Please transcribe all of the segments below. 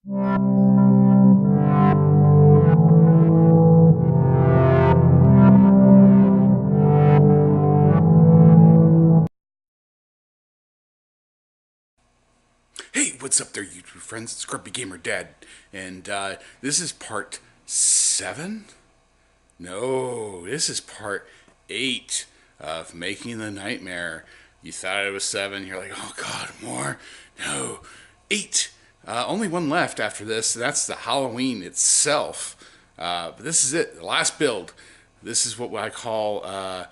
Hey, what's up there, YouTube friends? It's Grumpy Gamer Dad, and this is part 7? No, this is part 8 of Making the Nightmare. You thought it was 7, you're like, oh god, more? No, 8. Only one left after this, and that's the Halloween itself. But this is it, the last build. This is what I call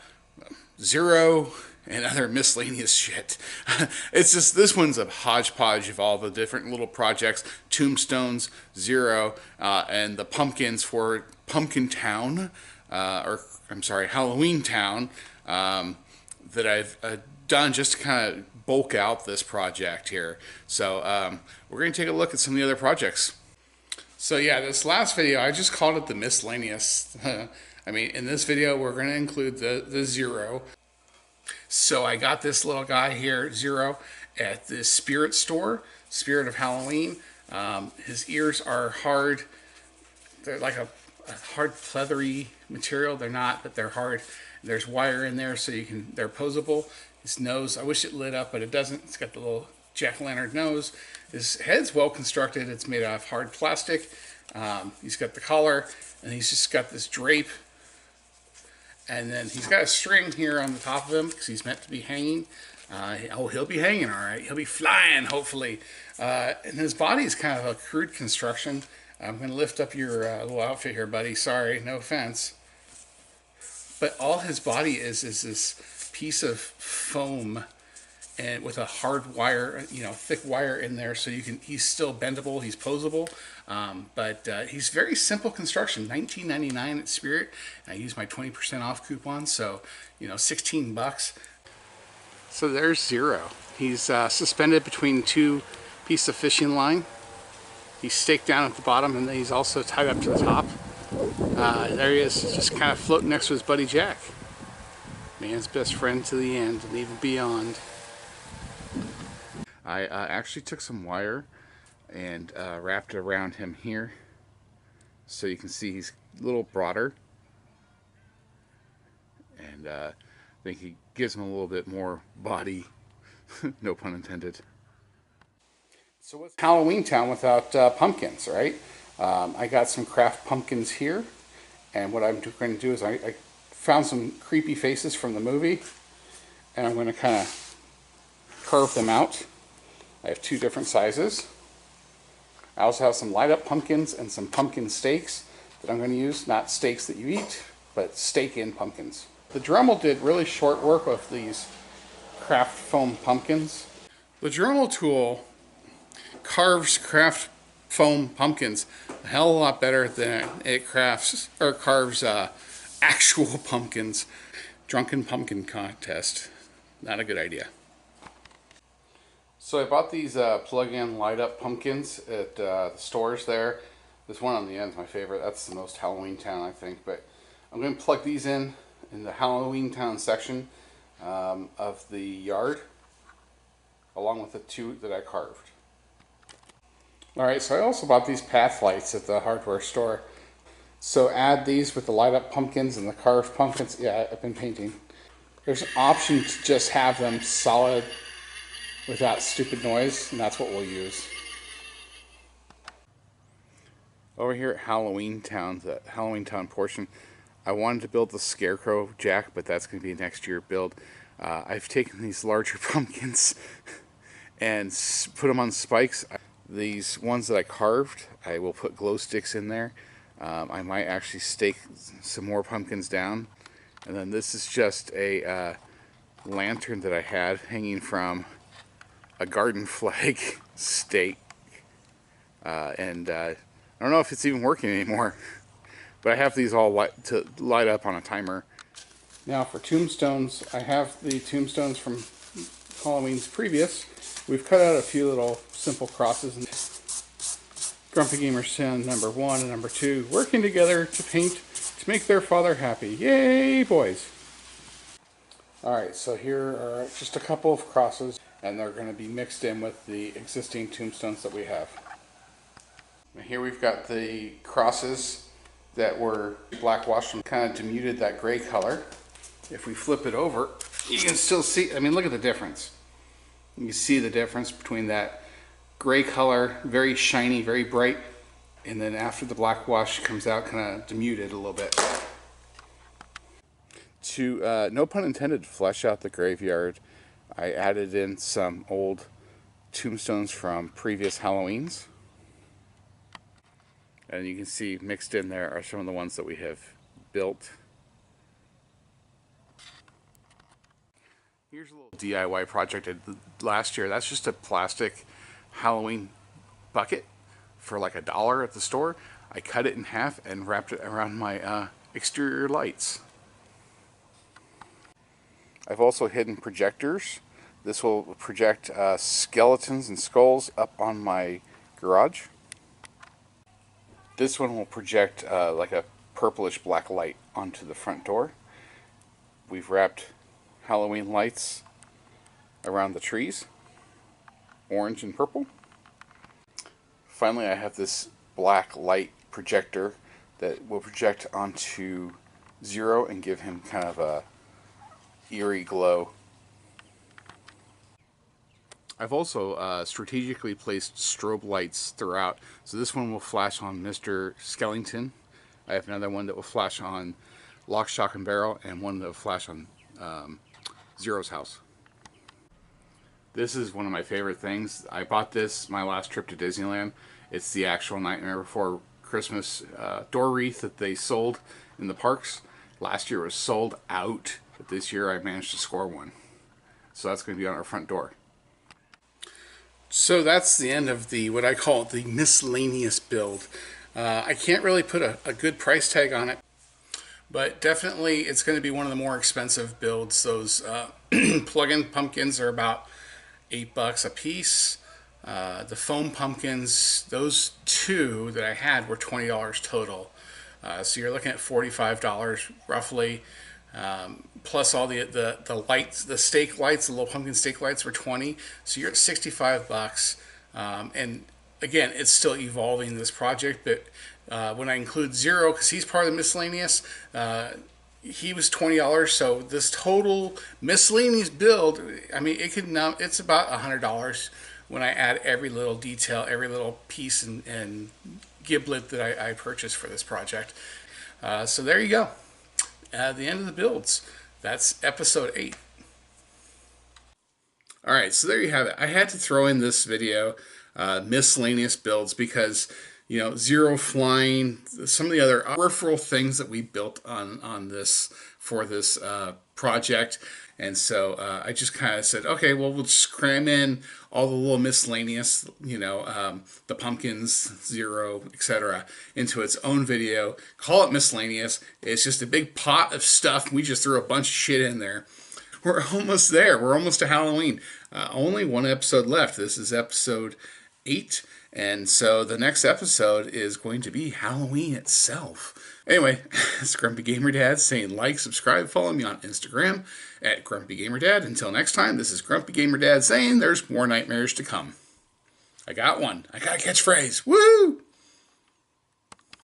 Zero and other miscellaneous shit. It's just, this one's a hodgepodge of all the different little projects, tombstones, Zero, and the pumpkins for Pumpkin Town, or I'm sorry, Halloween Town, that I've done just to kind of bulk out this project here. So we're going to take a look at some of the other projects. So yeah, this last video, I just called it the miscellaneous. I mean, in this video, we're going to include the Zero. So I got this little guy here, Zero, at the Spirit store, Spirit of Halloween. His ears are hard. They're like a hard pleathery material. They're not, but they're hard. There's wire in there so they're posable. His nose, I wish it lit up, but it doesn't. It's got the little jack-o'-lantern nose. His head's well constructed. It's made out of hard plastic. He's got the collar, and he's just got this drape. And then he's got a string here on the top of him because he's meant to be hanging. He'll be hanging, all right. He'll be flying, hopefully. And his body is kind of a crude construction. I'm going to lift up your little outfit here, buddy. Sorry, no offense. But all his body is this piece of foam and with a hard wire, thick wire in there, so he's still bendable, he's posable, but he's very simple construction. $19.99 at Spirit. I use my 20% off coupon, so 16 bucks. So there's Zero. He's suspended between two pieces of fishing line. He's staked down at the bottom, and then he's also tied up to the top. There he is, just kind of floating next to his buddy Jack. Man's best friend to the end and even beyond. I actually took some wire and wrapped it around him here so you can see he's a little broader, and I think he gives him a little bit more body. No pun intended. So what's Halloween Town without pumpkins, right? I got some craft pumpkins here, and what I'm going to do is I found some creepy faces from the movie, and I'm going to kind of carve them out. I have two different sizes. I also have some light up pumpkins and some pumpkin stakes that I'm going to use. Not steaks that you eat, but stake in pumpkins. The Dremel did really short work with these craft foam pumpkins. The Dremel tool carves craft foam pumpkins a hell of a lot better than it carves actual pumpkins. Drunken pumpkin contest. Not a good idea. So I bought these plug-in light-up pumpkins at the stores there. This one on the end is my favorite. That's the most Halloween Town, I think. But I'm going to plug these in the Halloween Town section of the yard, along with the two that I carved. Alright, so I also bought these path lights at the hardware store. So add these with the light-up pumpkins and the carved pumpkins. Yeah, I've been painting. There's an option to just have them solid without stupid noise, and that's what we'll use. Over here at Halloween Town, the Halloween Town portion, I wanted to build the Scarecrow Jack, but that's going to be a next year build. I've taken these larger pumpkins and put them on spikes. These ones that I carved, I will put glow sticks in there. I might actually stake some more pumpkins down. And then this is just a lantern that I had hanging from a garden flag stake, and I don't know if it's even working anymore, but I have these all light up on a timer. Now for tombstones, I have the tombstones from Halloween's previous. We've cut out a few little simple crosses, and Grumpy Gamer Sin number 1 and number 2 working together to paint to make their father happy. Yay, boys! Alright, so here are just a couple of crosses, and they're going to be mixed in with the existing tombstones that we have. Here we've got the crosses that were black washed and kind of demuted that gray color. If we flip it over, you can still see, I mean, look at the difference. You see the difference between that gray color, very shiny, very bright, and then after the black wash comes out, kind of demuted a little bit. To, no pun intended, flesh out the graveyard, I added in some old tombstones from previous Halloweens. And you can see mixed in there are some of the ones that we have built. Here's a little DIY project I did last year. That's just a plastic Halloween bucket for like $1 at the store. I cut it in half and wrapped it around my exterior lights. I've also hidden projectors. This will project skeletons and skulls up on my garage. This one will project like a purplish black light onto the front door. We've wrapped Halloween lights around the trees, orange and purple. Finally, I have this black light projector that will project onto Zero and give him kind of a eerie glow. I've also strategically placed strobe lights throughout. So this one will flash on Mr. Skellington. I have another one that will flash on Lock, Shock, and Barrel, and one that will flash on Zero's house. This is one of my favorite things. I bought this my last trip to Disneyland. It's the actual Nightmare Before Christmas door wreath that they sold in the parks. Last year it was sold out, but this year I managed to score one. So that's going to be on our front door. So that's the end of the, what I call the miscellaneous build. I can't really put a good price tag on it, but definitely it's going to be one of the more expensive builds. Those plug-in pumpkins are about $8 a piece. The foam pumpkins, those two that I had were $20 total. So you're looking at $45 roughly. Plus all the lights, the stake lights, the little pumpkin stake lights were $20, so you're at $65. And again, it's still evolving, this project, but when I include Zero, because he's part of the miscellaneous, he was $20. So this total miscellaneous build, I mean, it's about $100 when I add every little detail, every little piece and giblet that I purchased for this project. So there you go. The end of the builds. That's episode 8. Alright, so there you have it. I had to throw in this video, miscellaneous builds, because, you know, Zero flying, some of the other peripheral things that we built on this, for this project. And so I just kind of said, okay, well, we'll just cram in all the little miscellaneous, you know, the pumpkins, Zero, etc., into its own video. Call it miscellaneous. It's just a big pot of stuff. We just threw a bunch of shit in there. We're almost there. We're almost to Halloween. Only one episode left. This is episode 8. And so the next episode is going to be Halloween itself. Anyway, it's Grumpy Gamer Dad saying like, subscribe, follow me on Instagram at Grumpy Gamer Dad. Until next time, this is Grumpy Gamer Dad saying there's more nightmares to come. I got one. I got a catchphrase. Woo!